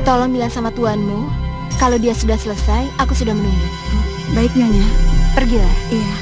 Tolong bilang sama tuanmu, kalau dia sudah selesai, aku sudah menunggu. Baik, Nyonya. Pergilah. Iya.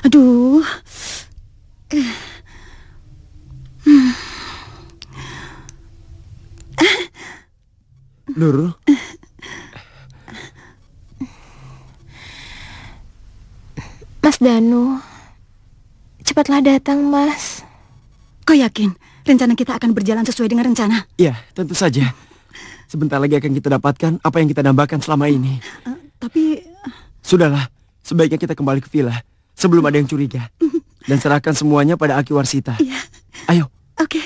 Aduh. Nurul. Mas Danu, cepatlah datang, Mas. Kau yakin rencana kita akan berjalan sesuai dengan rencana? Ya, tentu saja. Sebentar lagi akan kita dapatkan apa yang kita dambakan selama ini. Tapi... Sudahlah, sebaiknya kita kembali ke villa sebelum ada yang curiga. Dan serahkan semuanya pada Aki Warsita. Iya. Ayo. Oke.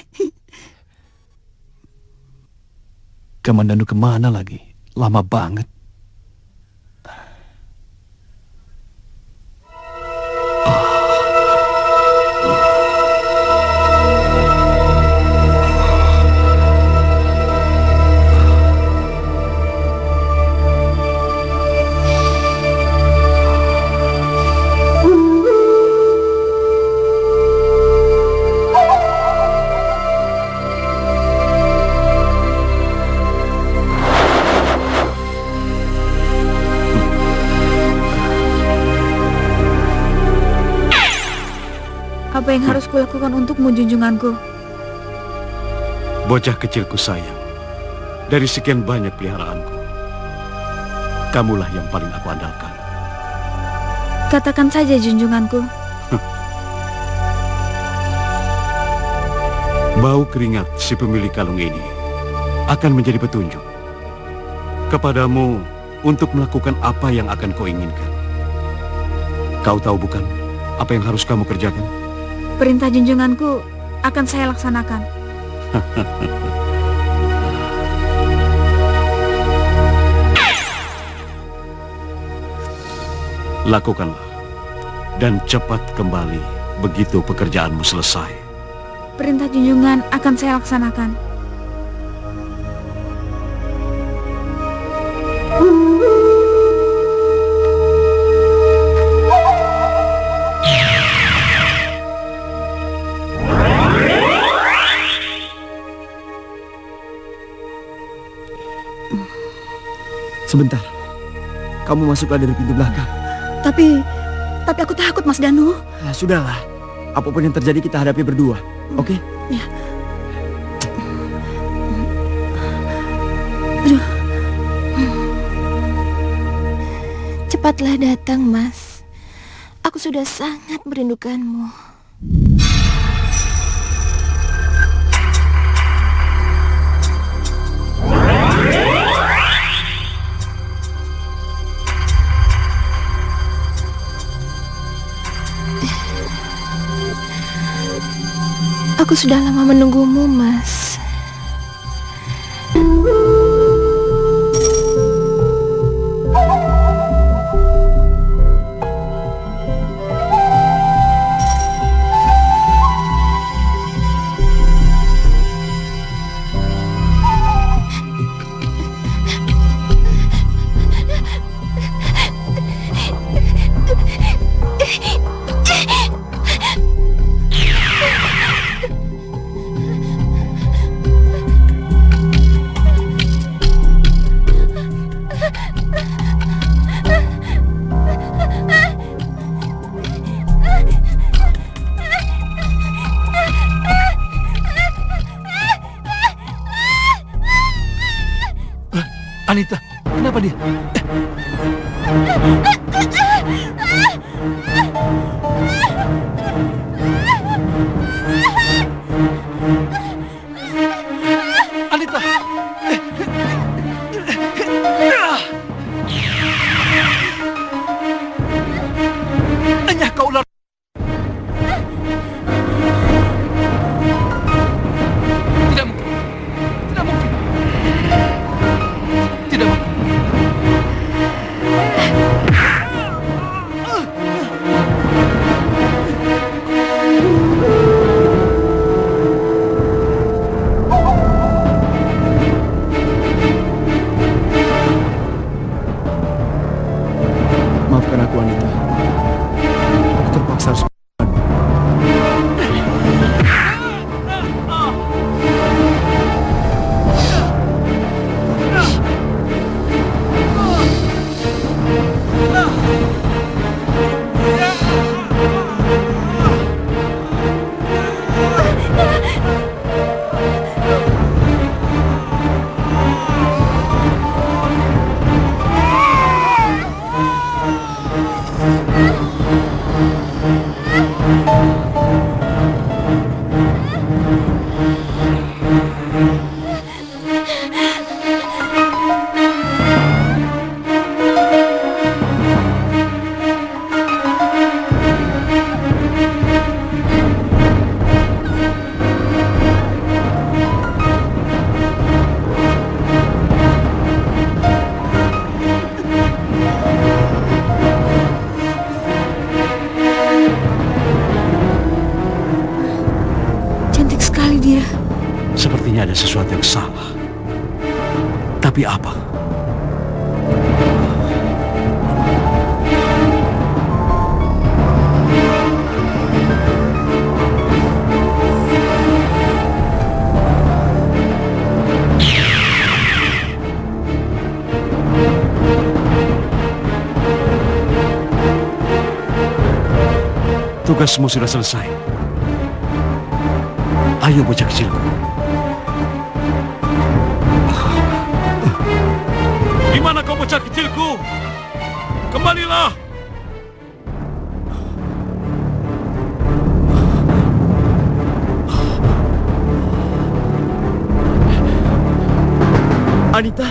Kamandanu kemana lagi? Lama banget. Apa yang harus kulakukan untukmu, junjunganku? Bocah kecilku sayang, dari sekian banyak peliharaanku, kamulah yang paling aku andalkan. Katakan saja, junjunganku. Bau keringat si pemilik kalung ini akan menjadi petunjuk kepadamu untuk melakukan apa yang akan kau inginkan. Kau tahu bukan apa yang harus kamu kerjakan? Perintah junjunganku akan saya laksanakan. Lakukanlah dan cepat kembali begitu pekerjaanmu selesai. Perintah junjungan akan saya laksanakan. Sebentar. Kamu masuklah dari pintu belakang. Tapi aku takut, Mas Danu. Ya, sudahlah. Apapun yang terjadi kita hadapi berdua. Oke? Ya. Aduh. Cepatlah datang, Mas. Aku sudah sangat merindukanmu. Aku sudah lama menunggumu, Mas. Anita, kenapa dia? Anita! Anyah kau ular! Tidak mungkin! Tidak mungkin! Tidak mungkin! Maafkan aku, Anita. Aku terpaksa harus. Cantik sekali dia. Sepertinya ada sesuatu yang salah. Tapi apa? Tugasmu sudah selesai. Ayo bocah kecilku. Di mana kau bocah kecilku? Kembalilah. Anita.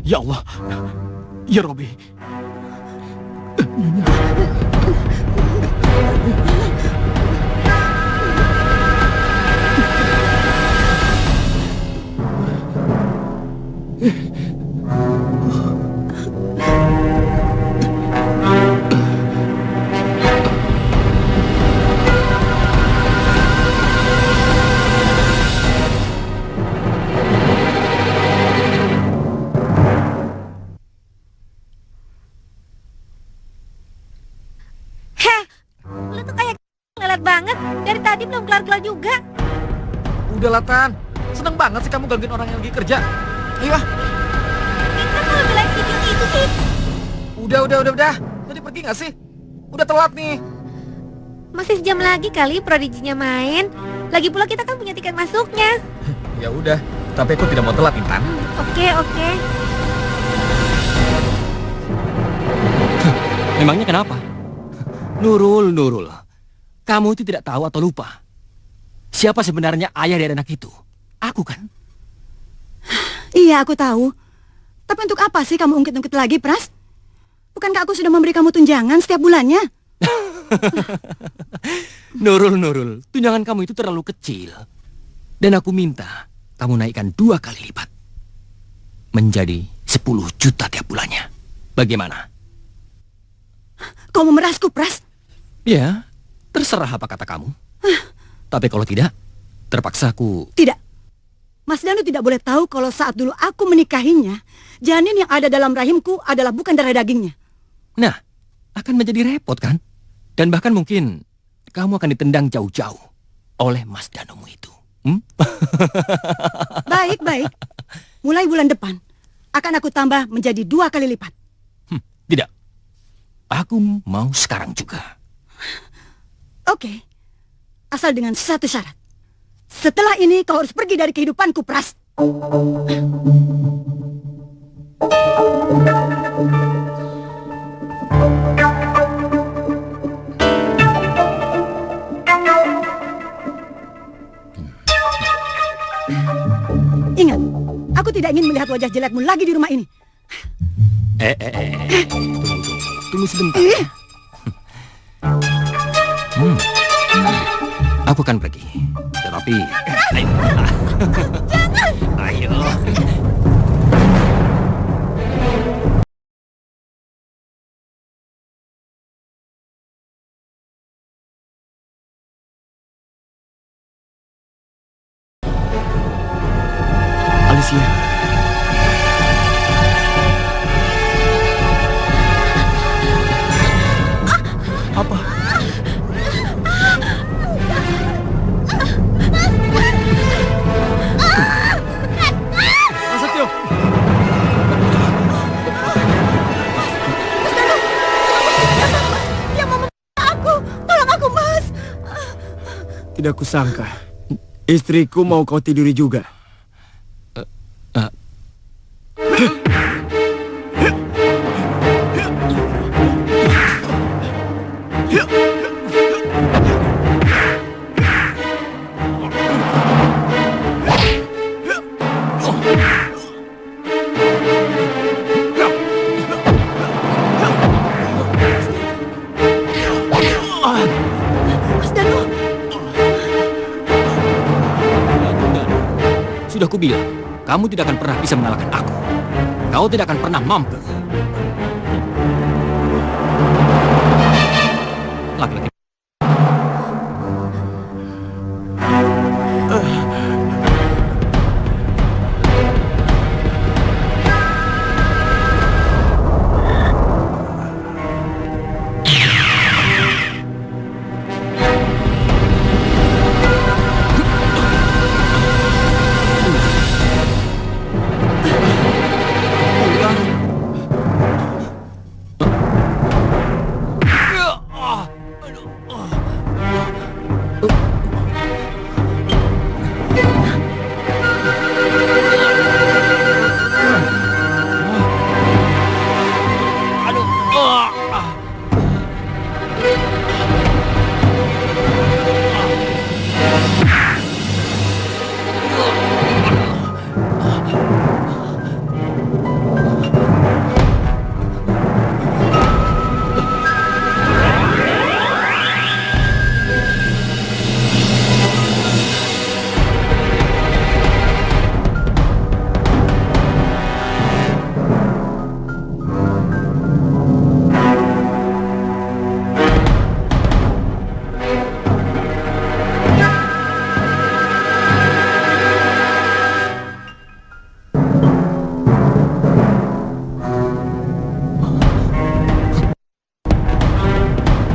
Ya Allah. Ya Robi. Lu tuh kayak lelet banget. Dari tadi belum kelar-kelar juga. Udah lah, Tan. Seneng banget sih kamu gangguin orang yang lagi kerja. Ayo ah. Kita kalau belain video itu sih. Udah. Jadi pergi nggak sih? Udah telat nih. Masih sejam lagi kali prodiginya main. Lagi pula kita kan punya tiket masuknya. Ya udah, tapi aku tidak mau telat, Intan. Oke. Memangnya kenapa? Nurul, kamu itu tidak tahu atau lupa? Siapa sebenarnya ayah dari anak itu? Aku kan? Iya, aku tahu. Tapi untuk apa sih kamu ungkit-ungkit lagi, Pras? Bukankah aku sudah memberi kamu tunjangan setiap bulannya? Nurul, tunjangan kamu itu terlalu kecil. Dan aku minta kamu naikkan 2 kali lipat. Menjadi 10 juta tiap bulannya. Bagaimana? Kau memerasku, Pras? Ya, terserah apa kata kamu. Tapi kalau tidak, terpaksa aku... Tidak. Mas Danu tidak boleh tahu kalau saat dulu aku menikahinya, janin yang ada dalam rahimku adalah bukan darah dagingnya. Nah, akan menjadi repot kan? Dan bahkan mungkin kamu akan ditendang jauh-jauh oleh Mas Danumu itu. Baik. Mulai bulan depan, akan aku tambah menjadi 2 kali lipat. Tidak. Aku mau sekarang juga. Oke. Asal dengan satu syarat. Setelah ini kau harus pergi dari kehidupanku, Pras. Ingat, aku tidak ingin melihat wajah jelekmu lagi di rumah ini. Tunggu sebentar. Aku akan pergi. Tetapi... Ayo. Alicia. Apa? Prasetyo! Dia mau membunuh aku. Tolong aku, Mas. Tidak kusangka. Istriku mau kau tiduri juga. Mas Danu. Sudah kubilang, kamu tidak akan pernah bisa mengalahkan aku. Kau tidak akan pernah mampu. Laki-laki.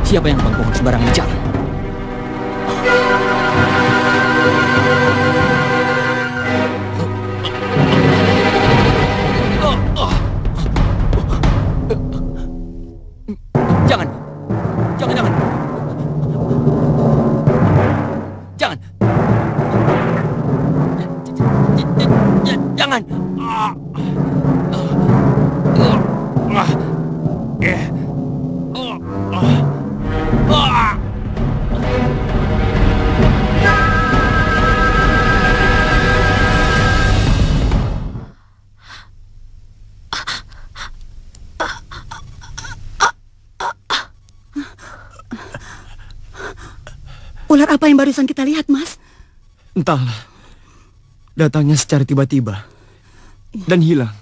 Siapa yang nebang pohon sembarangan di jalan? Jangan. Jangan. Jangan. Jangan. Ular apa yang barusan kita lihat, Mas? Entahlah. Datangnya secara tiba-tiba dan hilang.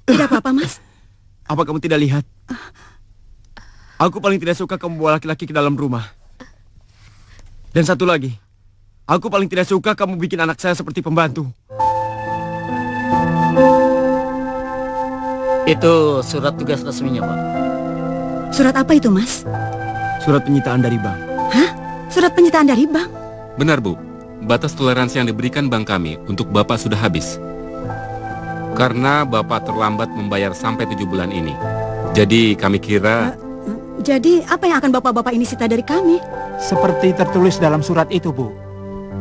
Tidak apa-apa, Mas. Apa kamu tidak lihat? Aku paling tidak suka kamu bawa laki-laki ke dalam rumah. Dan satu lagi, aku paling tidak suka kamu bikin anak saya seperti pembantu. Itu surat tugas resminya, Pak. Surat apa itu, Mas? Surat penyitaan dari bank. Hah? Surat penyitaan dari bank? Benar, Bu. Batas toleransi yang diberikan bank kami untuk Bapak sudah habis. Karena Bapak terlambat membayar sampai 7 bulan ini. Jadi kami kira... Jadi apa yang akan bapak-bapak ini sita dari kami? Seperti tertulis dalam surat itu, Bu.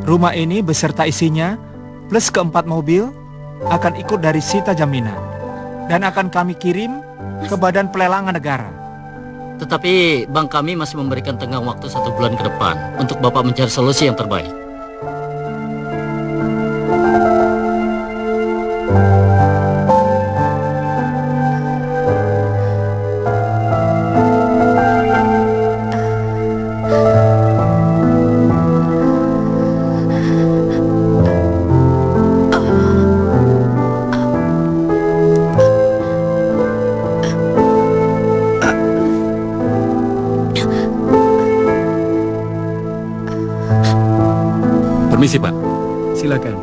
Rumah ini beserta isinya, plus keempat mobil, akan ikut dari sita jaminan. Dan akan kami kirim ke Badan Pelelangan Negara. Tetapi bank kami masih memberikan tenggang waktu 1 bulan ke depan untuk Bapak mencari solusi yang terbaik. Permisi, Pak. Silakan.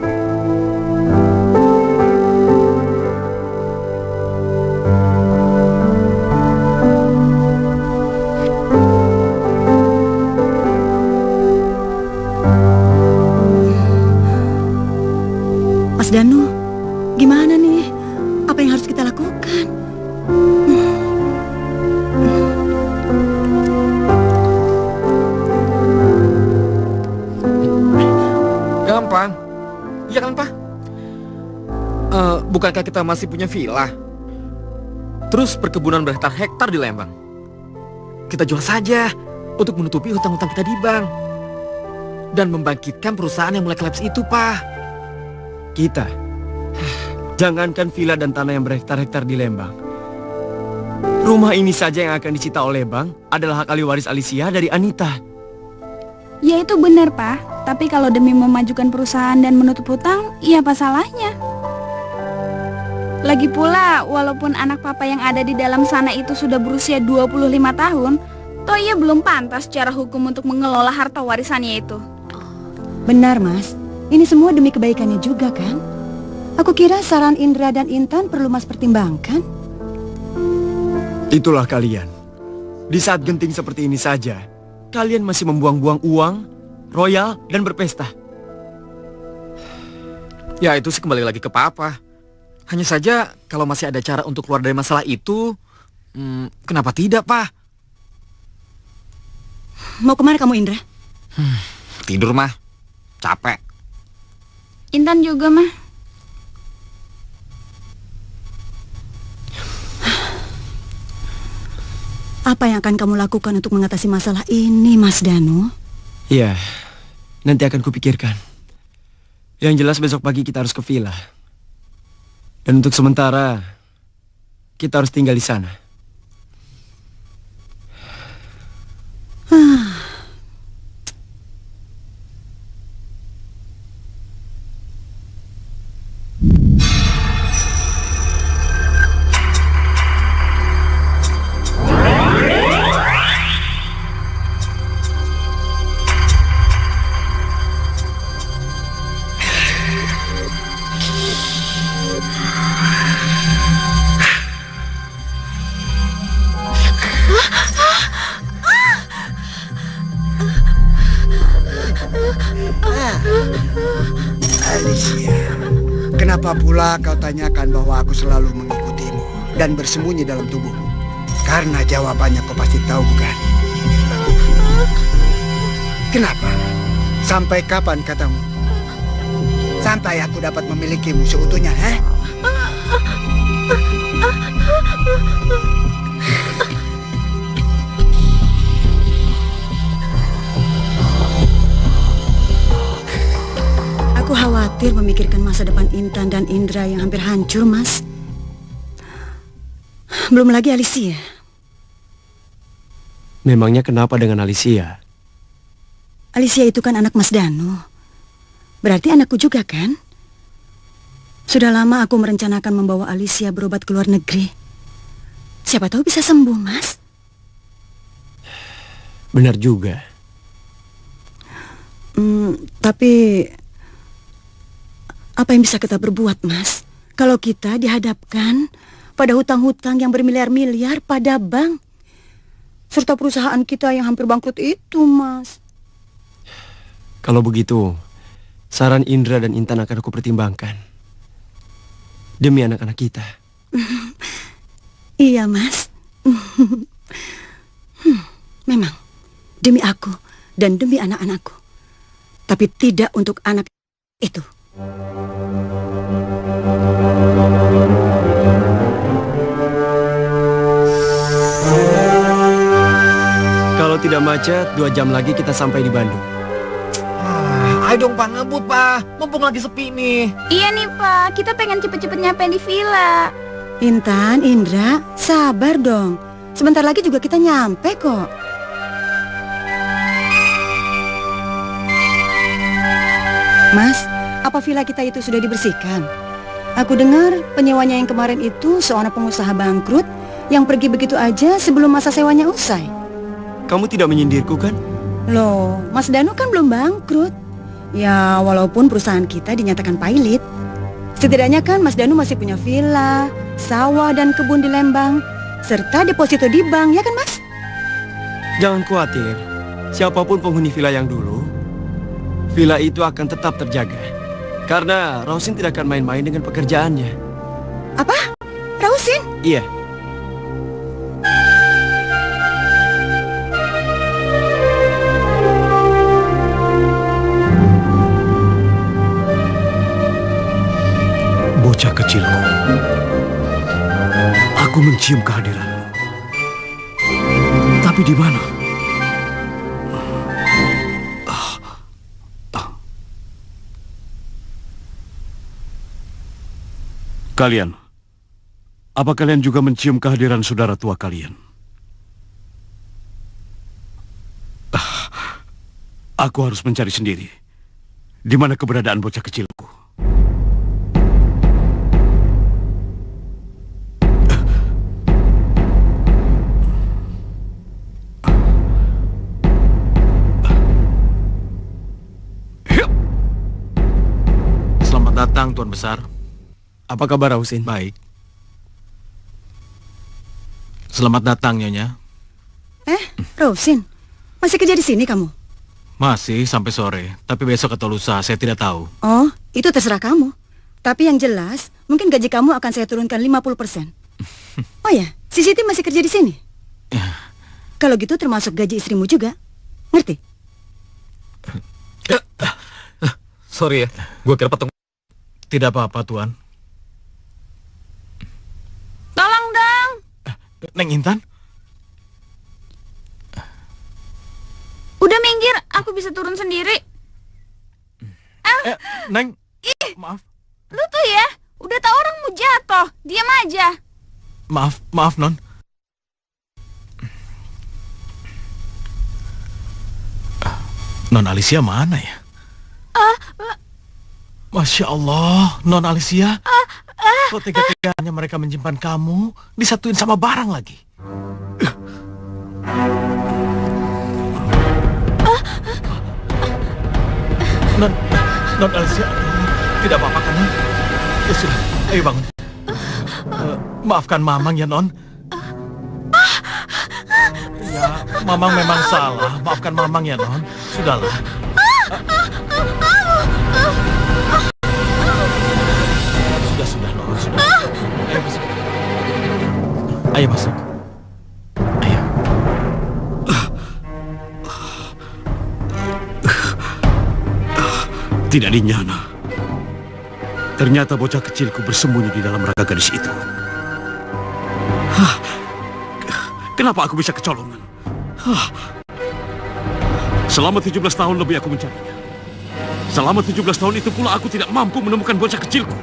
Mas Danu, gimana nih? Apa yang harus kita lakukan? Gampang. Iya kan, Pak? Bukankah kita masih punya villa? Terus perkebunan berhektar-hektar di Lembang. Kita jual saja untuk menutupi hutang-hutang kita di bank. Dan membangkitkan perusahaan yang mulai kolaps itu, Pak. Kita? Jangankan villa dan tanah yang berhektar-hektar di Lembang. Rumah ini saja yang akan disita oleh bank adalah hak ahli waris Alicia dari Anita. Ya itu benar, Pak. Tapi kalau demi memajukan perusahaan dan menutup hutang, ya apa salahnya? Lagi pula, walaupun anak papa yang ada di dalam sana itu sudah berusia 25 tahun, toh ia belum pantas secara hukum untuk mengelola harta warisannya itu. Benar, Mas. Ini semua demi kebaikannya juga, kan? Aku kira saran Indra dan Intan perlu Mas pertimbangkan. Itulah kalian. Di saat genting seperti ini saja, kalian masih membuang-buang uang, royal, dan berpesta. Ya itu sih kembali lagi ke Papa. Hanya saja kalau masih ada cara untuk keluar dari masalah itu, kenapa tidak, Pak? Mau kemana kamu, Indra? Tidur, mah. Capek. Intan juga, mah. Apa yang akan kamu lakukan untuk mengatasi masalah ini, Mas Danu? Iya, nanti akan kupikirkan. Yang jelas besok pagi kita harus ke villa. Dan untuk sementara, kita harus tinggal di sana. Alicia, kenapa pula kau tanyakan bahwa aku selalu mengikutimu dan bersembunyi dalam tubuhmu? Karena jawabannya kau pasti tahu, bukan? Kenapa? Sampai kapan katamu? Sampai aku dapat memilikimu seutuhnya, ha? Aku khawatir memikirkan masa depan Intan dan Indra yang hampir hancur, Mas. Belum lagi Alicia. Memangnya kenapa dengan Alicia? Alicia itu kan anak Mas Danu. Berarti anakku juga kan? Sudah lama aku merencanakan membawa Alicia berobat ke luar negeri. Siapa tahu bisa sembuh, Mas. Benar juga. Tapi apa yang bisa kita berbuat, Mas? Kalau kita dihadapkan pada hutang-hutang yang bermiliar-miliar pada bank, serta perusahaan kita yang hampir bangkrut itu, Mas. Kalau begitu, saran Indra dan Intan akan aku pertimbangkan. Demi anak-anak kita. Iya, Mas. Memang, demi aku dan demi anak-anakku. Tapi tidak untuk anak itu. Kalau tidak macet, 2 jam lagi kita sampai di Bandung. Ayo dong Pak, ngebut Pak. Mumpung lagi sepi nih. Iya nih Pak, kita pengen cepet-cepet nyampe di villa. Intan, Indra, sabar dong. Sebentar lagi juga kita nyampe kok. Mas, apa villa kita itu sudah dibersihkan? Aku dengar penyewanya yang kemarin itu seorang pengusaha bangkrut yang pergi begitu aja sebelum masa sewanya usai. Kamu tidak menyindirku kan? Loh, Mas Danu kan belum bangkrut. Ya, walaupun perusahaan kita dinyatakan pailit. Setidaknya kan Mas Danu masih punya villa, sawah dan kebun di Lembang, serta deposito di bank, ya kan Mas? Jangan khawatir, siapapun penghuni villa yang dulu, villa itu akan tetap terjaga. Karena Rausin tidak akan main-main dengan pekerjaannya. Apa? Rausin? Iya. Bocah kecilku, aku mencium kehadiranmu. Tapi di mana? Kalian, apa kalian juga mencium kehadiran saudara tua kalian? Aku harus mencari sendiri. Di mana keberadaan bocah kecilku? Selamat datang, Tuan Besar. Apa kabar, Rausin? Baik. Selamat datang, Nyonya. Rausin, masih kerja di sini kamu? Masih sampai sore, tapi besok atau lusa saya tidak tahu. Oh, itu terserah kamu. Tapi yang jelas, mungkin gaji kamu akan saya turunkan 50%. Oh ya, si Siti masih kerja di sini? Kalau gitu termasuk gaji istrimu juga. Ngerti? Sorry ya, gue kira potong. Tidak apa-apa, Tuan. Tolong dong. Neng Intan? Udah minggir, aku bisa turun sendiri. Neng, Ih, maaf. lu tuh ya, udah tau orang mau jatuh, diam aja. Maaf, Non. Non Alicia mana ya? Masya Allah, Non Alicia. Kok tega-teganya mereka menyimpan kamu, disatuin sama barang lagi. Non Alicia, tidak apa-apa kan, Non? Ya sudah, ayo bangun. Maafkan Mamang ya, Non. Ya, Mamang memang salah. Maafkan Mamang ya, Non. Sudahlah. Sudah, Non. Sudah. Ayo masuk. Ayo masuk. Ayo. Tidak dinyana. Ternyata bocah kecilku bersembunyi di dalam raga gadis itu. Kenapa aku bisa kecolongan? Selama 17 tahun lebih aku mencarinya. Selama 17 tahun itu pula aku tidak mampu menemukan bocah kecilku.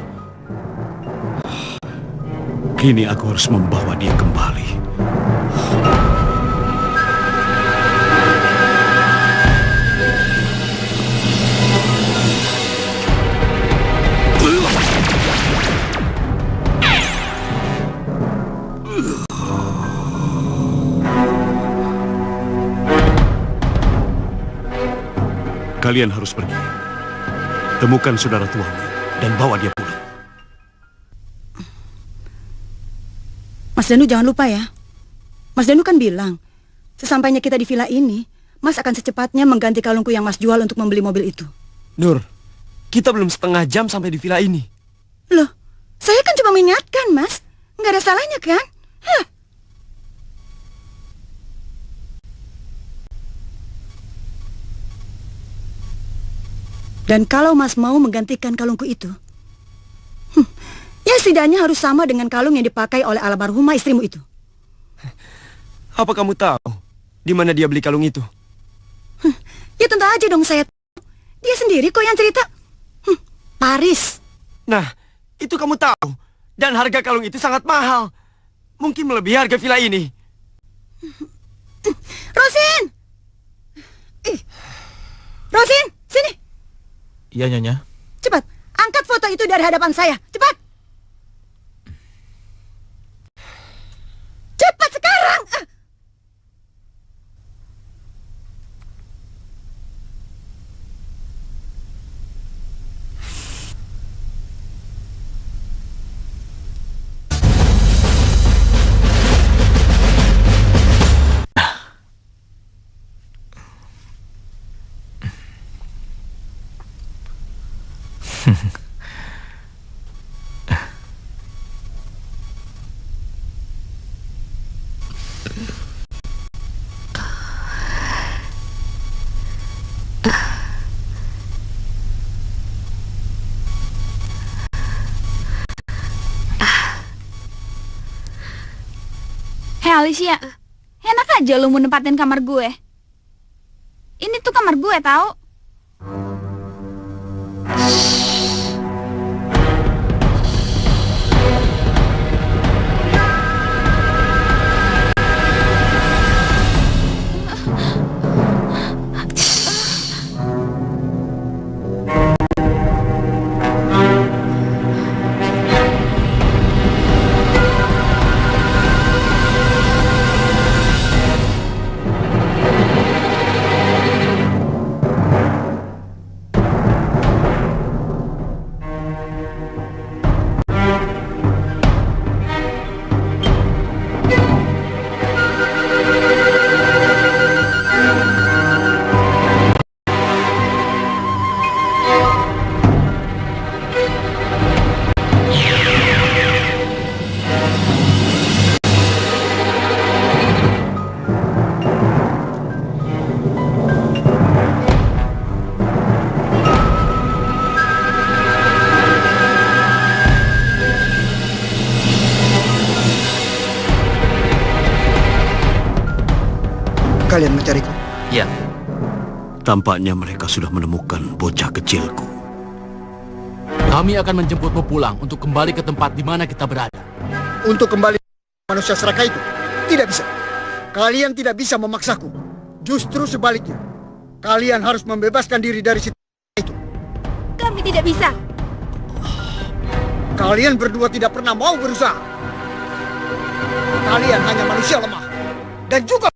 Kini aku harus membawa dia kembali. Kalian harus pergi. Temukan saudara tuamu dan bawa dia pulang. Mas Danu jangan lupa ya. Mas Danu kan bilang, sesampainya kita di villa ini, Mas akan secepatnya mengganti kalungku yang Mas jual untuk membeli mobil itu. Nur, kita belum setengah jam sampai di villa ini. Loh, saya kan cuma mengingatkan, Mas. Nggak ada salahnya kan? Hah. Dan kalau Mas mau menggantikan kalungku itu, ya setidaknya harus sama dengan kalung yang dipakai oleh almarhumah istrimu itu. Apa kamu tahu di mana dia beli kalung itu? Ya tentu aja dong saya tahu. Dia sendiri kok yang cerita. Paris. Nah, itu kamu tahu. Dan harga kalung itu sangat mahal. Mungkin melebihi harga villa ini. Rosin! Rosin, sini. Iya, Nyonya. Cepat, angkat foto itu dari hadapan saya. Cepat. Cepat sekarang. Hei Alicia, enak aja lu mau nempatin kamar gue. Ini tuh kamar gue tahu. Kalian mencariku? Ya. Tampaknya mereka sudah menemukan bocah kecilku. Kami akan menjemputmu pulang untuk kembali ke tempat di mana kita berada. Untuk kembali manusia serakah itu? Tidak bisa. Kalian tidak bisa memaksaku. Justru sebaliknya. Kalian harus membebaskan diri dari situ itu. Kami tidak bisa. Kalian berdua tidak pernah mau berusaha. Kalian hanya manusia lemah. Dan juga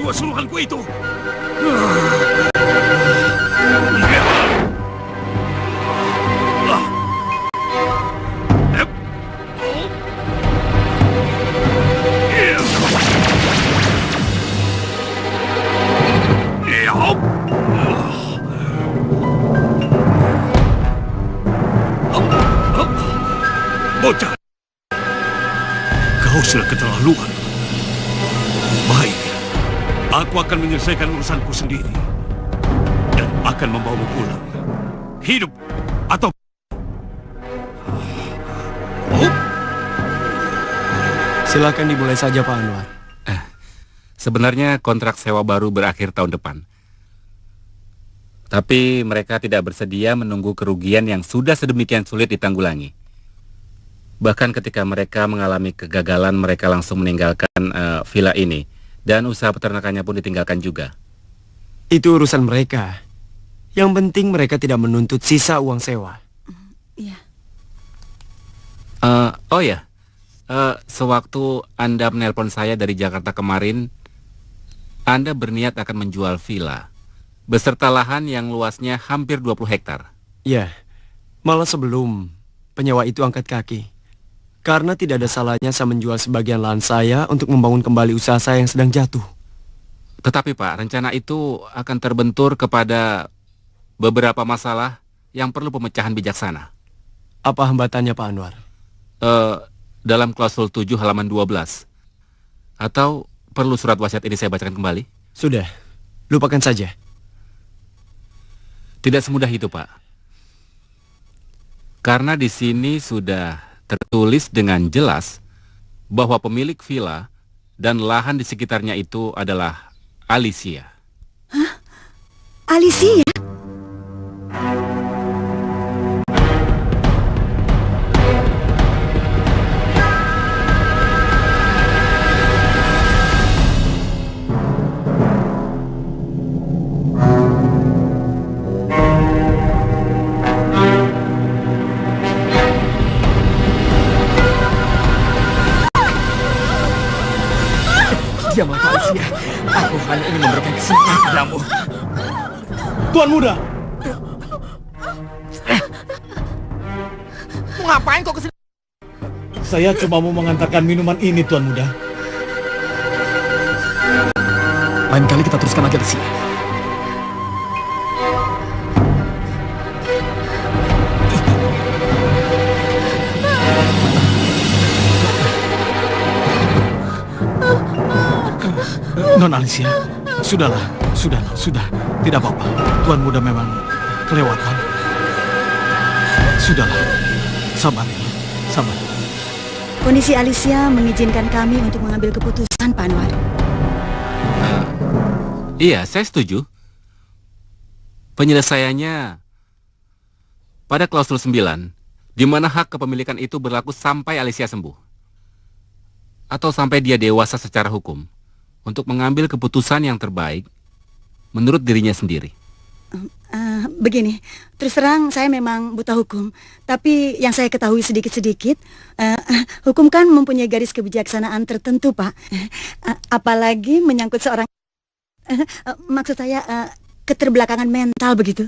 kedua suruhanku itu. Bocah, kau sudah keterlaluan. Baik, aku akan menyelesaikan urusanku sendiri dan akan membawamu pulang, hidup atau Silakan dimulai saja, Pak Anwar. Sebenarnya kontrak sewa baru berakhir tahun depan. Tapi mereka tidak bersedia menunggu kerugian yang sudah sedemikian sulit ditanggulangi. Bahkan ketika mereka mengalami kegagalan, mereka langsung meninggalkan villa ini. Dan usaha peternakannya pun ditinggalkan juga. Itu urusan mereka. Yang penting mereka tidak menuntut sisa uang sewa. Iya. Oh ya, sewaktu Anda menelpon saya dari Jakarta kemarin, Anda berniat akan menjual villa beserta lahan yang luasnya hampir 20 hektar. Ya, malah sebelum penyewa itu angkat kaki. Karena tidak ada salahnya saya menjual sebagian lahan saya untuk membangun kembali usaha saya yang sedang jatuh. Tetapi Pak, rencana itu akan terbentur kepada beberapa masalah yang perlu pemecahan bijaksana. Apa hambatannya, Pak Anwar? Dalam klausul 7 halaman 12. Atau perlu surat wasiat ini saya bacakan kembali? Sudah, lupakan saja. Tidak semudah itu, Pak. Karena di sini sudah tertulis dengan jelas bahwa pemilik villa dan lahan di sekitarnya itu adalah Alicia. Hah? Alicia? Diamlah, Alicia. Aku hanya ingin memberikan kesempatan padamu. Tuan Muda! Mau ngapain kok kesini? Saya cuma mau mengantarkan minuman ini, Tuan Muda. Lain kali kita teruskan aja di sini. Non Alicia, sudahlah, sudah, tidak apa-apa. Tuan Muda memang kelewatan. Sudahlah, sabar ya, sabar. Kondisi Alicia mengizinkan kami untuk mengambil keputusan, Pak Anwar. Iya, saya setuju. Penyelesaiannya pada klausul 9, di mana hak kepemilikan itu berlaku sampai Alicia sembuh. Atau sampai dia dewasa secara hukum. Untuk mengambil keputusan yang terbaik menurut dirinya sendiri. Begini, terus terang saya memang buta hukum. Tapi yang saya ketahui sedikit-sedikit, hukum kan mempunyai garis kebijaksanaan tertentu, Pak. Apalagi menyangkut seorang, maksud saya keterbelakangan mental begitu.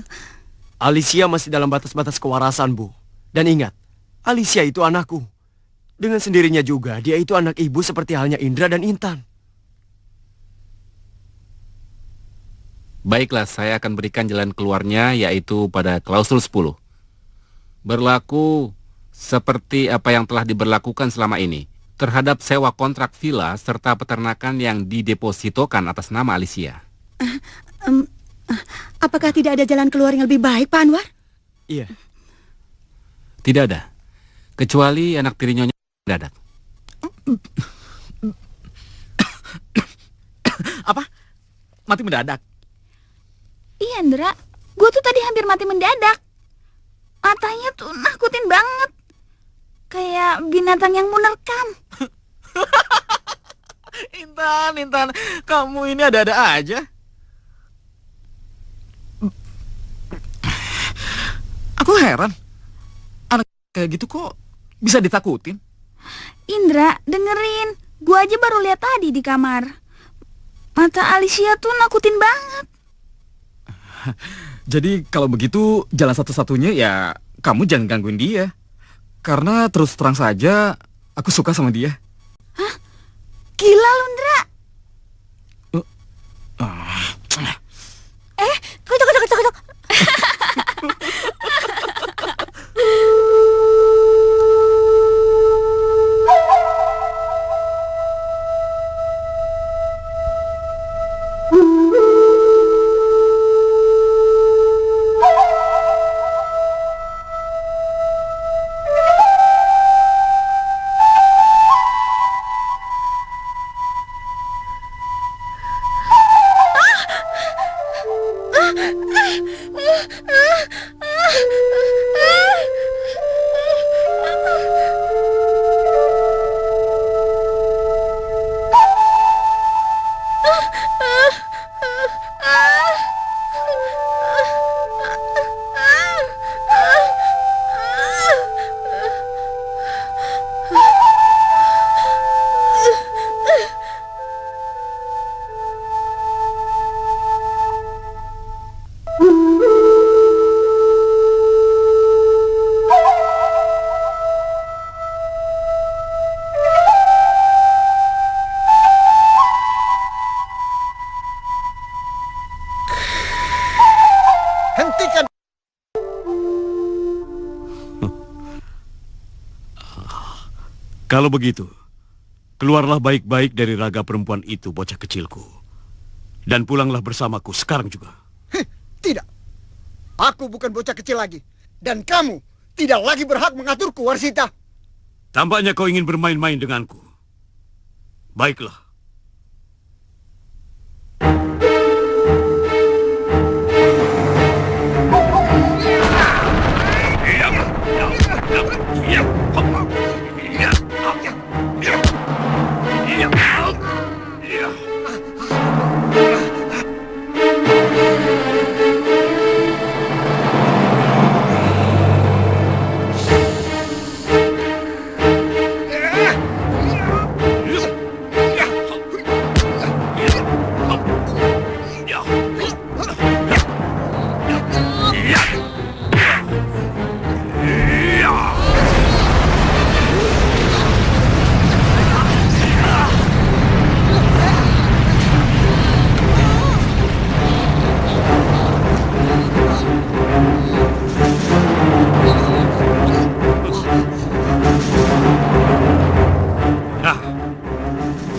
Alicia masih dalam batas-batas kewarasan, Bu. Dan ingat, Alicia itu anakku. Dengan sendirinya juga, dia itu anak ibu seperti halnya Indra dan Intan. Baiklah, saya akan berikan jalan keluarnya, yaitu pada klausul 10. Berlaku seperti apa yang telah diberlakukan selama ini terhadap sewa kontrak villa serta peternakan yang didepositokan atas nama Alicia. Apakah tidak ada jalan keluar yang lebih baik, Pak Anwar? Iya. Tidak ada. Kecuali anak tiri Nyonya mendadak. Apa? Mati mendadak? Iya, Indra. Gue tuh tadi hampir mati mendadak. Matanya tuh nakutin banget. Kayak binatang yang menerkam. Intan, kamu ini ada-ada aja. Aku heran. Anak kayak gitu kok bisa ditakutin? Indra, dengerin. Gue aja baru lihat tadi di kamar. Mata Alicia tuh nakutin banget. Jadi kalau begitu jalan satu-satunya ya kamu jangan gangguin dia. Karena terus terang saja aku suka sama dia. Hah? Gila lu, Ndra. Tunggu. Hentikan. Kalau begitu, keluarlah baik-baik dari raga perempuan itu, bocah kecilku. Dan pulanglah bersamaku sekarang juga. Tidak. Aku bukan bocah kecil lagi. Dan kamu tidak lagi berhak mengaturku, Warsita. Tampaknya kau ingin bermain-main denganku. Baiklah.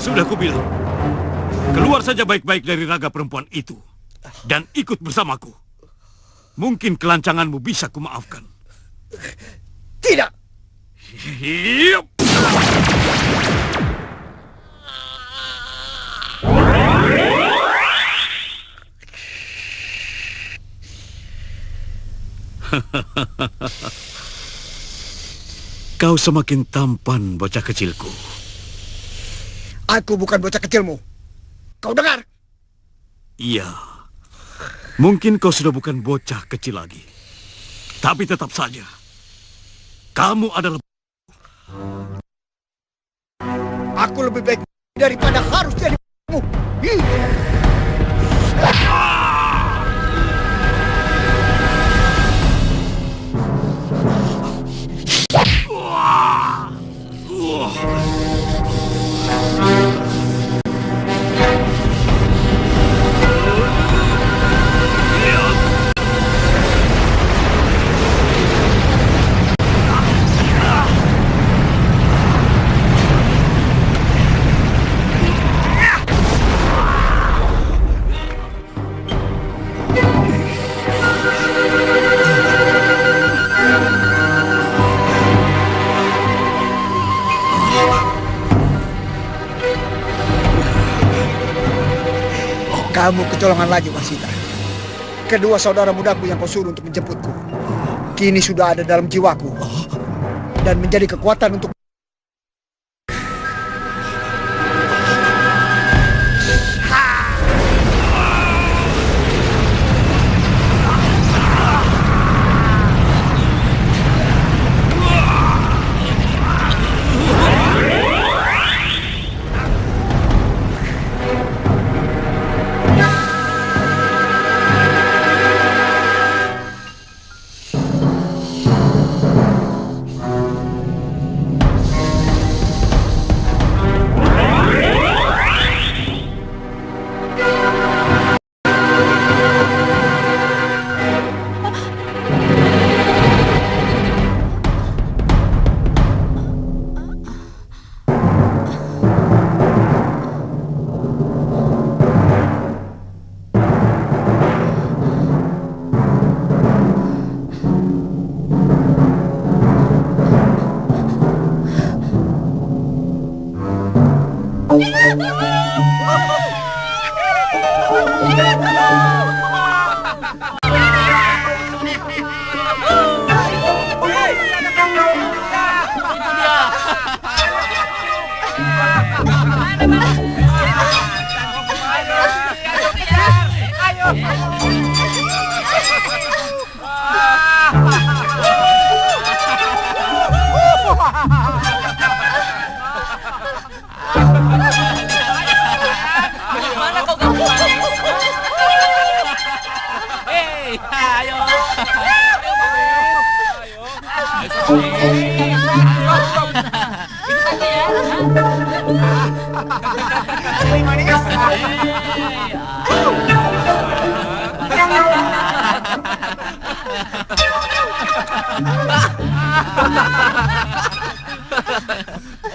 Sudah kubilang, keluar saja baik-baik dari raga perempuan itu dan ikut bersamaku. Mungkin kelancanganmu bisa kumaafkan. Tidak. Kau semakin tampan, bocah kecilku. Aku bukan bocah kecilmu. Kau dengar? Iya. Mungkin kau sudah bukan bocah kecil lagi. Tapi tetap saja, kamu adalah... Aku lebih baik daripada harus jadi kamu. Kamu kecolongan lagi, Warsita. Kedua saudara mudaku yang kau suruh untuk menjemputku kini sudah ada dalam jiwaku dan menjadi kekuatan untuk...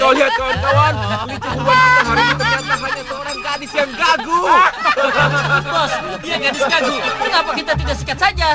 Kau lihat kawan-kawan, lucu buat kita hari ini ternyata hanya seorang gadis yang gagu. Bos, dia gadis gagu. Mengapa kita tidak sikat saja?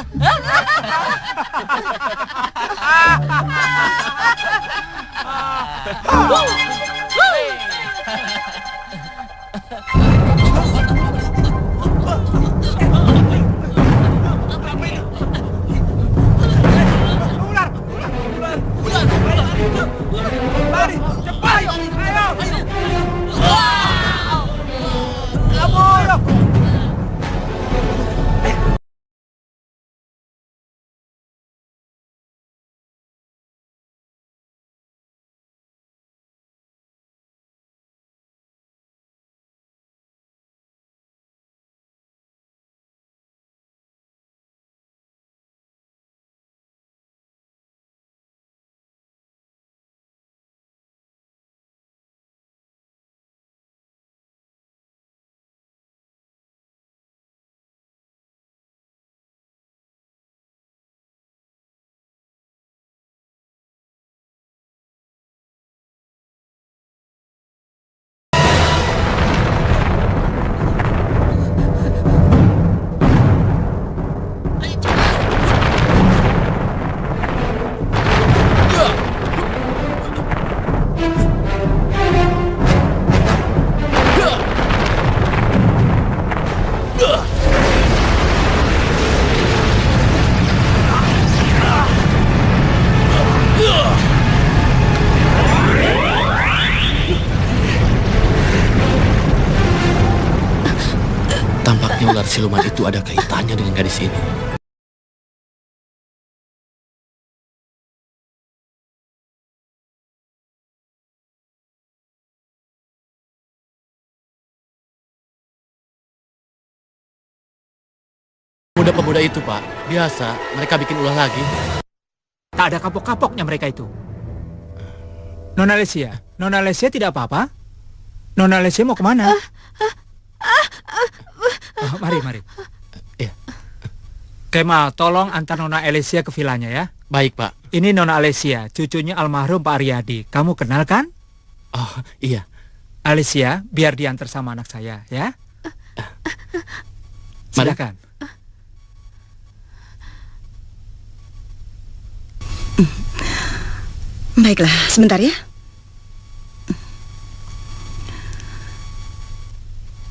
Tampaknya ular siluman itu ada kaitannya dengan gadis ini. Pemuda-pemuda itu, Pak, biasa mereka bikin ulah lagi. Tak ada kapok-kapoknya mereka itu. Nona Lesia tidak apa-apa? Nona Lesia mau kemana? Mari. Ya. Kemal, tolong antar Nona Alesia ke vilanya ya. Baik, Pak. Ini Nona Alesia, cucunya almarhum Pak Aryadi. Kamu kenal kan? Oh, iya. Alesia, biar diantar sama anak saya ya. Silakan. Baiklah, sebentar ya.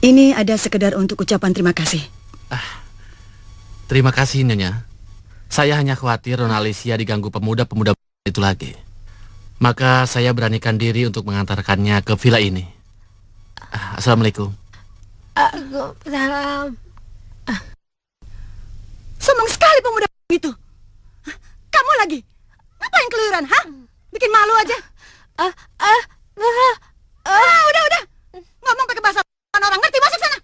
Ini ada sekedar untuk ucapan terima kasih. Terima kasih, Nyonya. Saya hanya khawatir Nona Alesia diganggu pemuda-pemuda itu lagi. Maka saya beranikan diri untuk mengantarkannya ke villa ini. Assalamualaikum. Salam. Sombong sekali pemuda itu. Kamu lagi? Ngapain keluyuran, ha? Bikin malu aja. Udah. Ngomong pakai bahasa orang, ngerti? Masuk sana.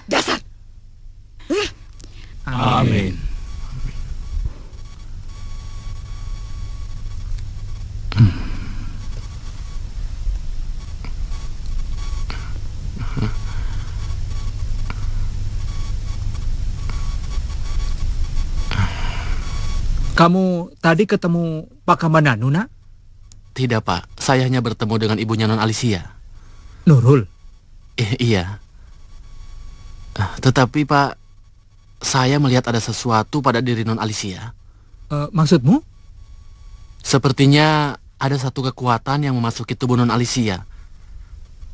Dasar. Amin. Kamu tadi ketemu Pak Kamandanu, nak? Tidak, Pak. Saya hanya bertemu dengan ibunya Non Alicia. Nurul? Iya. Tetapi, Pak, saya melihat ada sesuatu pada diri Non Alicia. Maksudmu? Sepertinya ada satu kekuatan yang memasuki tubuh Non Alicia.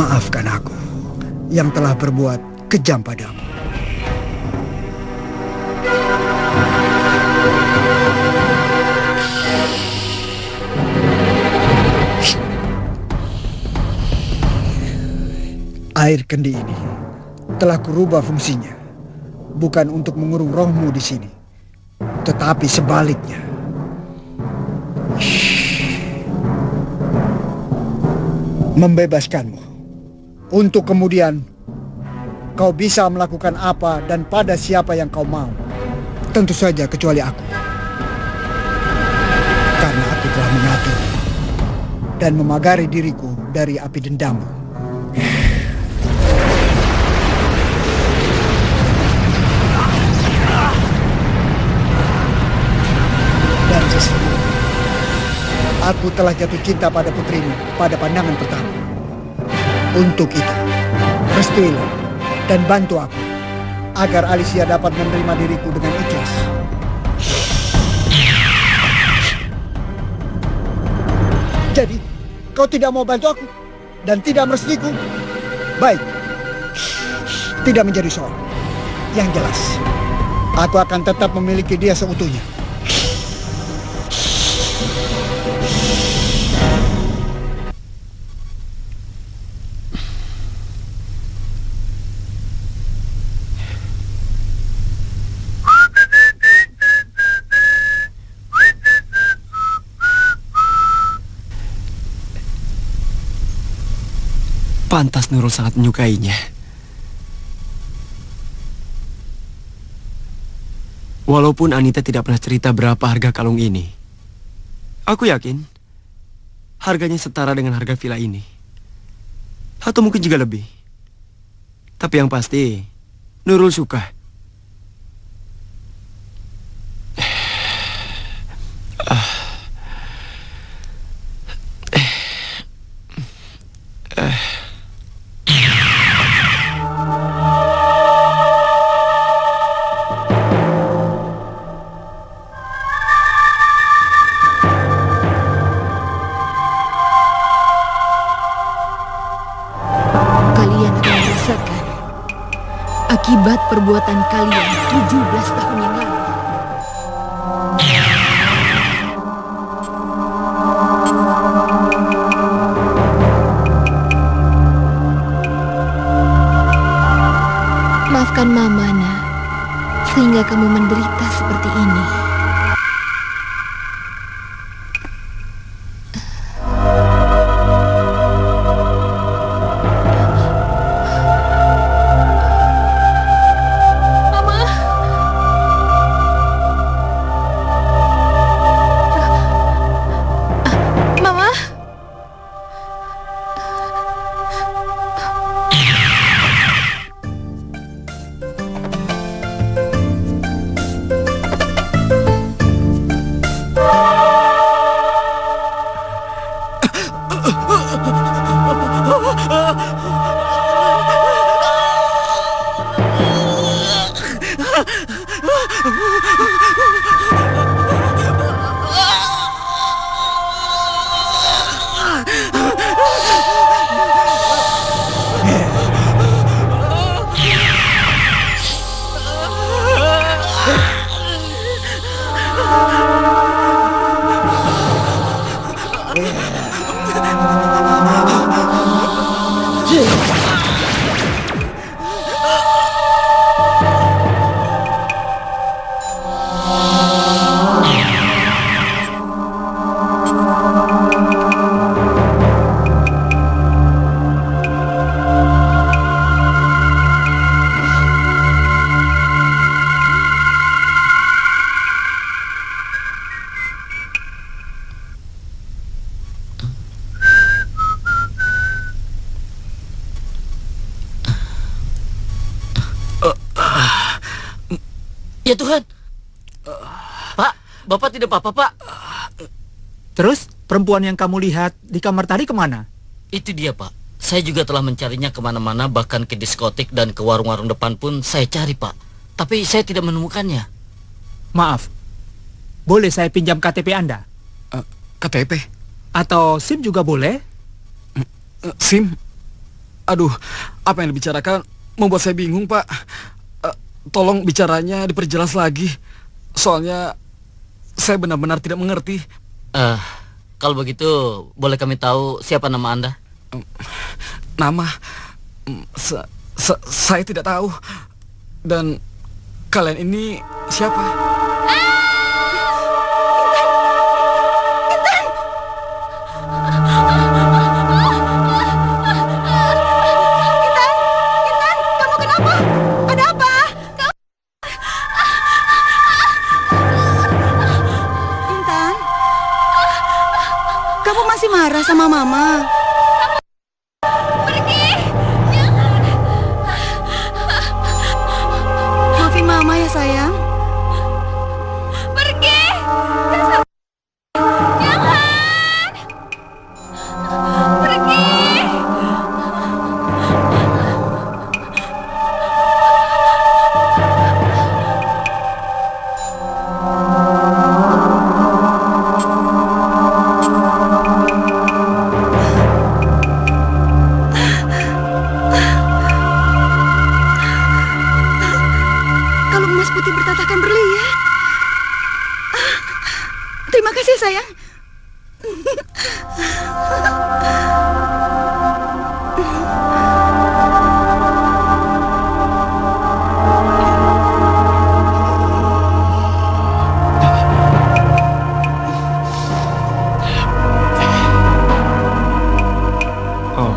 Maafkan aku yang telah berbuat kejam padamu. Air kendi ini telah kurubah fungsinya, bukan untuk mengurung rohmu di sini, tetapi sebaliknya. Membebaskanmu, untuk kemudian kau bisa melakukan apa dan pada siapa yang kau mau. Tentu saja kecuali aku, karena aku telah mengatur dan memagari diriku dari api dendammu. Dan sesungguhnya aku telah jatuh cinta pada putrimu pada pandangan pertama. Untuk itu, restuilah dan bantu aku agar Alicia dapat menerima diriku dengan ikhlas. Jadi, kau tidak mau bantu aku dan tidak merestuiku? Baik, tidak menjadi soal. Yang jelas, aku akan tetap memiliki dia seutuhnya. Pantas Nurul sangat menyukainya. Walaupun Anita tidak pernah cerita berapa harga kalung ini, aku yakin harganya setara dengan harga villa ini. Atau mungkin juga lebih. Tapi yang pasti, Nurul suka. Akibat perbuatan kalian 17 tahun yang lalu. Maafkan Mama, Nak, sehingga kamu menderita seperti ini. Ya Tuhan. Pak, Bapak tidak apa-apa, Pak. Terus, perempuan yang kamu lihat di kamar tadi kemana? Itu dia, Pak. Saya juga telah mencarinya kemana-mana, bahkan ke diskotik dan ke warung-warung depan pun saya cari, Pak. Tapi saya tidak menemukannya. Maaf, boleh saya pinjam KTP Anda? KTP? Atau SIM juga boleh? SIM? Aduh, apa yang dibicarakan membuat saya bingung, Pak. Tolong bicaranya diperjelas lagi. Soalnya saya benar-benar tidak mengerti. Kalau begitu, boleh kami tahu siapa nama Anda? Nama? Saya tidak tahu. Dan kalian ini siapa? Marah sama Mama. Pergi! Jangan! Maafin Mama ya sayang. Pergi! Jangan! Pergi! Terima kasih sayang. Oh,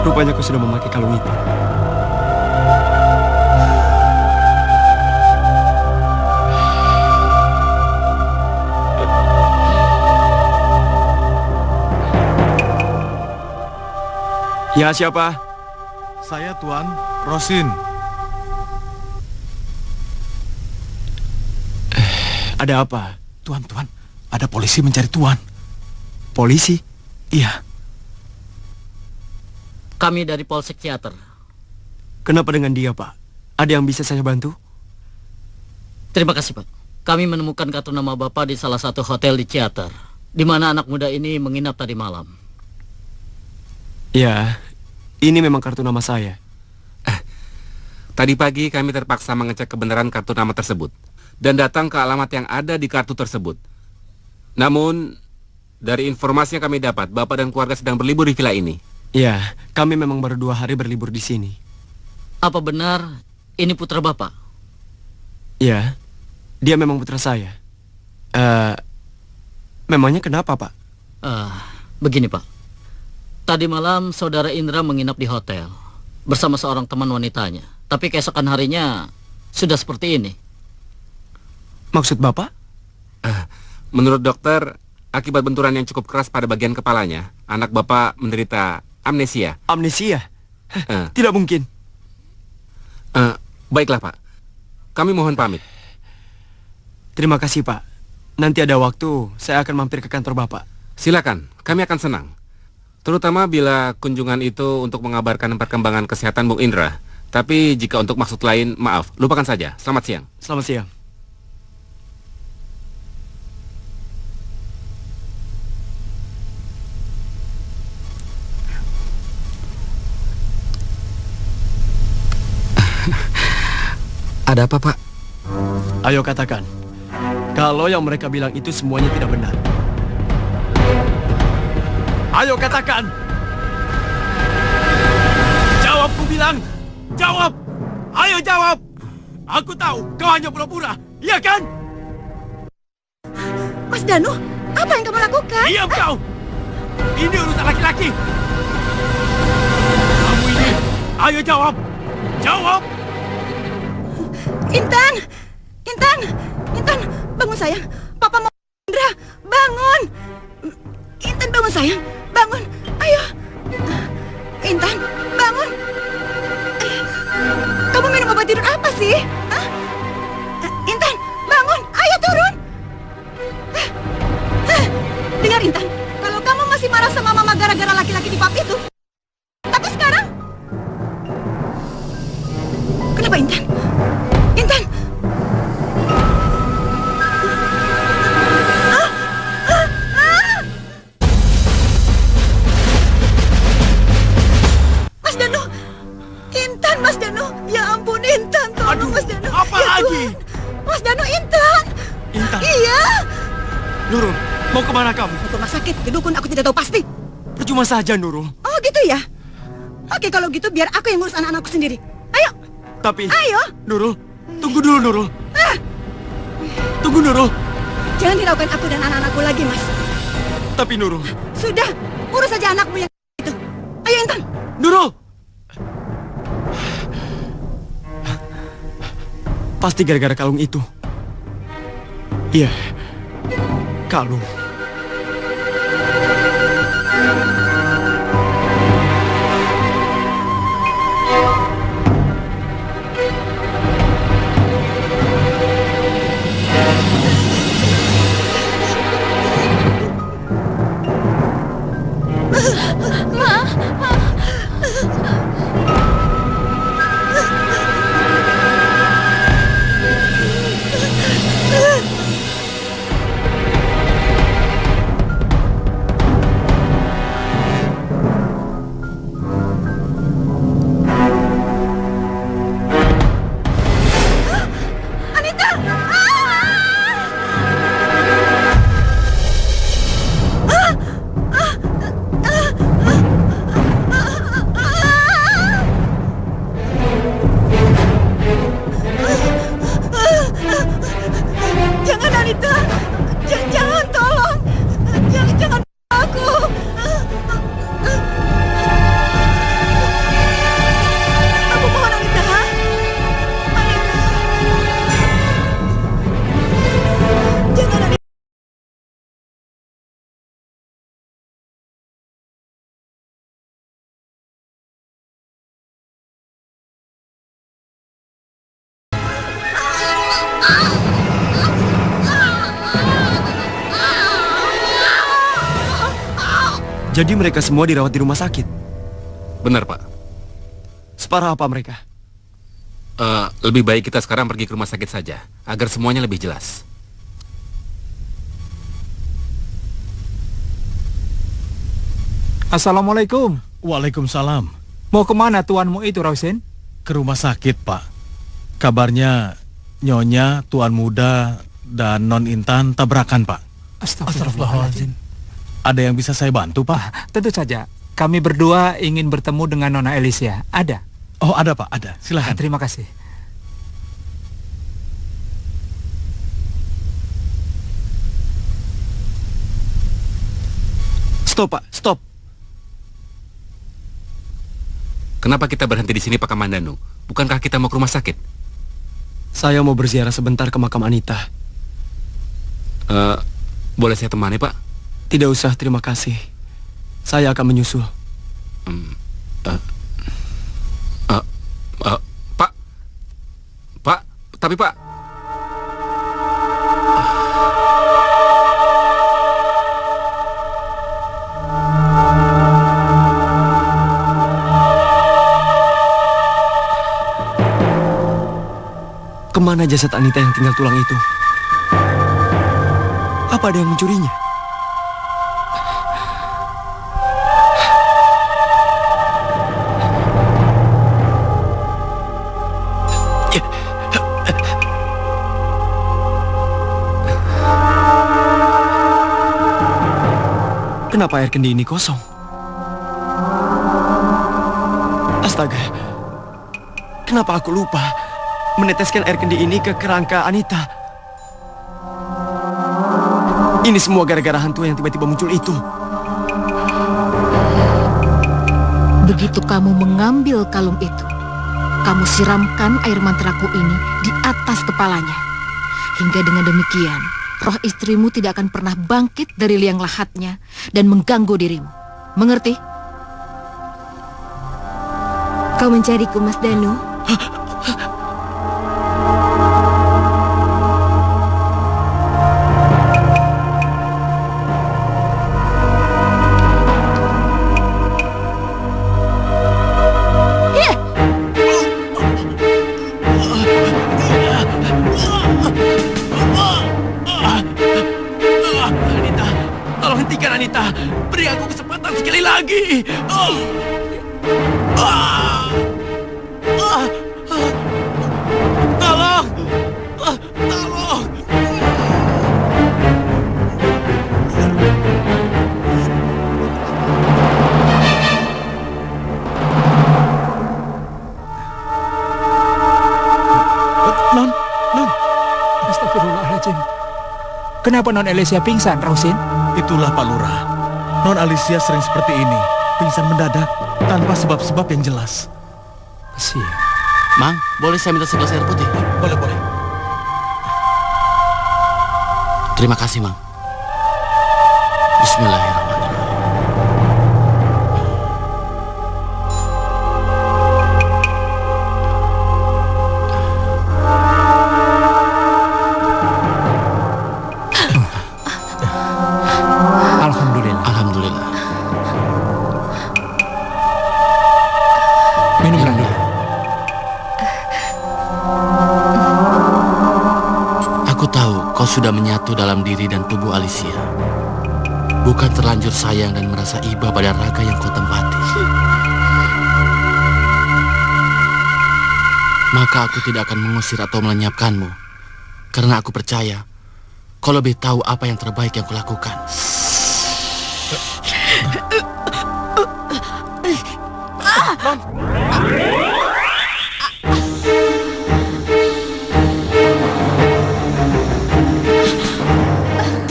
rupanya aku sudah memakai kalung itu. Ya, siapa? Saya Tuan Rosin. Ada apa? Tuan, ada polisi mencari Tuan. Polisi? Iya. Kami dari Polsek Ciater. Kenapa dengan dia, Pak? Ada yang bisa saya bantu? Terima kasih, Pak. Kami menemukan kartu nama Bapak di salah satu hotel di Ciater, di mana anak muda ini menginap tadi malam. Ya, ini memang kartu nama saya. Tadi pagi kami terpaksa mengecek kebenaran kartu nama tersebut dan datang ke alamat yang ada di kartu tersebut. Namun, dari informasi yang kami dapat, Bapak dan keluarga sedang berlibur di villa ini. Ya, kami memang baru 2 hari berlibur di sini. Apa benar ini putra Bapak? Ya, dia memang putra saya. Memangnya kenapa, Pak? Begini, Pak. Tadi malam saudara Indra menginap di hotel bersama seorang teman wanitanya. Tapi keesokan harinya sudah seperti ini. Maksud Bapak? Menurut dokter, akibat benturan yang cukup keras pada bagian kepalanya, anak Bapak menderita amnesia. Amnesia? Tidak mungkin. Baiklah, Pak. Kami mohon pamit. Terima kasih, Pak. Nanti ada waktu, saya akan mampir ke kantor Bapak. Silakan, kami akan senang. Terutama bila kunjungan itu untuk mengabarkan perkembangan kesehatan Bung Indra. Tapi jika untuk maksud lain, maaf, lupakan saja. Selamat siang. Selamat siang. Ada apa, Pak? Ayo katakan. Kalau yang mereka bilang itu semuanya tidak benar. Ayo katakan. Jawab, ku bilang. Jawab. Ayo jawab. Aku tahu kau hanya pura-pura. Iya kan? Mas Danu, apa yang kamu lakukan? Diam kau. Ini urusan laki-laki. Kamu ini. Ayo jawab. Jawab. Intan. Intan. Intan, bangun sayang. Papa mau Indra. Bangun. Intan, bangun sayang. Bangun. Ayo. Intan, bangun. Kamu minum obat tidur apa sih? Hah? Intan, bangun. Ayo turun. Dengar Intan, kalau kamu masih marah sama Mama gara-gara laki-laki di pub itu, tapi sekarang kenapa Intan? Intan. Mas Danu, Intan. Intan? Iya. Nurul, mau kemana kamu? Ke rumah sakit, ke dukun, aku tidak tahu pasti. Percuma saja, Nurul. Oh gitu ya? Oke, kalau gitu biar aku yang ngurus anak-anakku sendiri. Ayo. Tapi... Ayo. Nurul, tunggu dulu, Nurul. Tunggu, Nurul. Jangan hiraukan aku dan anak-anakku lagi, Mas. Tapi, Nurul. Sudah, urus saja anakmu yang itu. Ayo, Intan. Nurul! Pasti gara-gara kalung itu. Iya, kalung. Jadi mereka semua dirawat di rumah sakit? Benar, Pak. Separah apa mereka? Lebih baik kita sekarang pergi ke rumah sakit saja, agar semuanya lebih jelas. Assalamualaikum. Waalaikumsalam. Mau kemana tuanmu itu, Rausen? Ke rumah sakit, Pak. Kabarnya Nyonya, Tuan Muda, dan Non Intan tabrakan, Pak. Astagfirullahaladzim. Ada yang bisa saya bantu, Pak? Tentu saja. Kami berdua ingin bertemu dengan Nona Alicia. Ada? Oh, ada, Pak. Ada. Silakan. Terima kasih. Stop, Pak. Stop. Kenapa kita berhenti di sini, Pak Kamandanu? Bukankah kita mau ke rumah sakit? Saya mau berziarah sebentar ke makam Anita. Boleh saya temani, Pak? Tidak usah, terima kasih. Saya akan menyusul. Pak? Pak? Tapi, Pak... Kemana jasad Anita yang tinggal tulang itu? Apa ada yang mencurinya? Kenapa air kendi ini kosong? Astaga. Kenapa aku lupa meneteskan air kendi ini ke kerangka Anita? Ini semua gara-gara hantu yang tiba-tiba muncul itu. Begitu kamu mengambil kalung itu, kamu siramkan air mantraku ini di atas kepalanya. Hingga dengan demikian, roh istrimu tidak akan pernah bangkit dari liang lahatnya dan mengganggu dirimu. Mengerti? Kau mencariku, Mas Danu? Anita, beri aku kesempatan sekali lagi. Tolong, tolong. Astagfirullahaladzim. Kenapa Non Alicia pingsan, Rausin? Itulah Pak Lurah. Non Alicia sering seperti ini. Pingsan mendadak, tanpa sebab-sebab yang jelas. Siap. Mang, boleh saya minta segelas air putih? Boleh, boleh. Terima kasih, Mang. Bismillahirrahmanirrahim. Alhamdulillah. Alhamdulillah. Minum lagi. Aku tahu kau sudah menyatu dalam diri dan tubuh Alicia. Bukan terlanjur sayang dan merasa iba pada raga yang kau tempati. Maka aku tidak akan mengusir atau melenyapkanmu. Karena aku percaya kau lebih tahu apa yang terbaik yang kulakukan.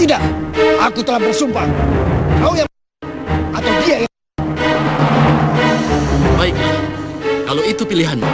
Tidak, aku telah bersumpah. Kau yang atau dia yang... Baiklah, kalau itu pilihanmu.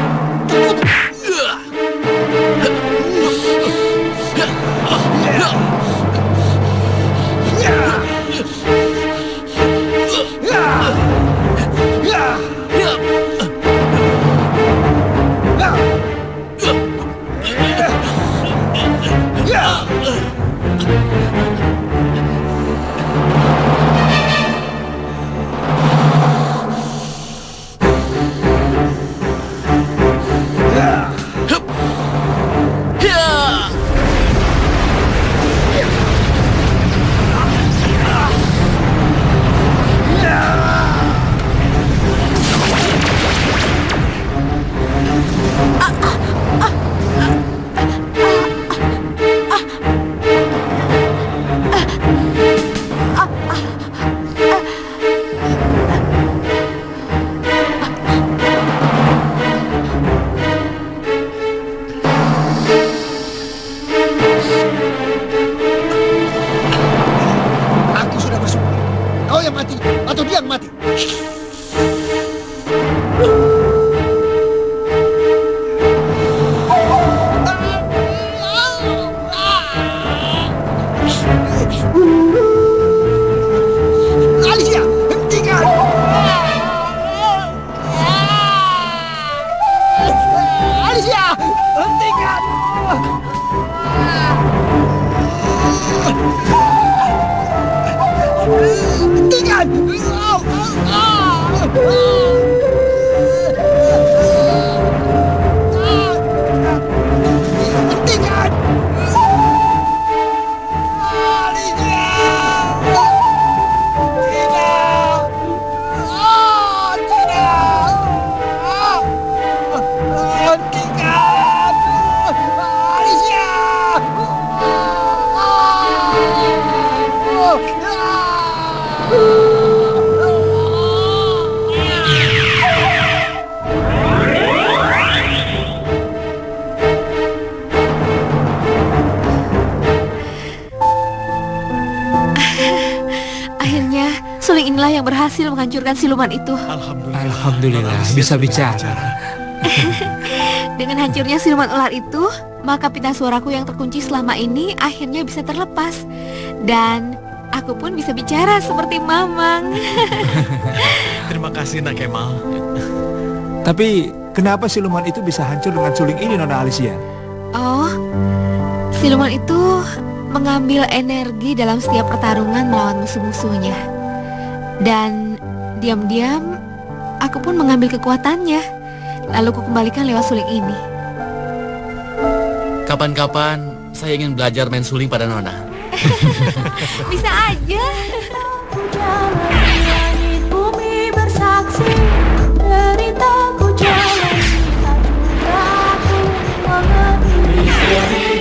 Yang berhasil menghancurkan siluman itu. Alhamdulillah, bisa bicara. Dengan hancurnya siluman ular itu, maka pita suaraku yang terkunci selama ini akhirnya bisa terlepas. Dan aku pun bisa bicara seperti Mamang. Terima kasih Nak Kemal. Tapi kenapa siluman itu bisa hancur dengan suling ini, Nona Alicia? Oh, siluman itu mengambil energi dalam setiap pertarungan melawan musuh-musuhnya. Dan diam-diam aku pun mengambil kekuatannya. Lalu ku kembalikan lewat suling ini. Kapan-kapan saya ingin belajar main suling pada Nona. Bisa aja. Bumi bersaksi, deritaku jalani, tak juga ku mengerti.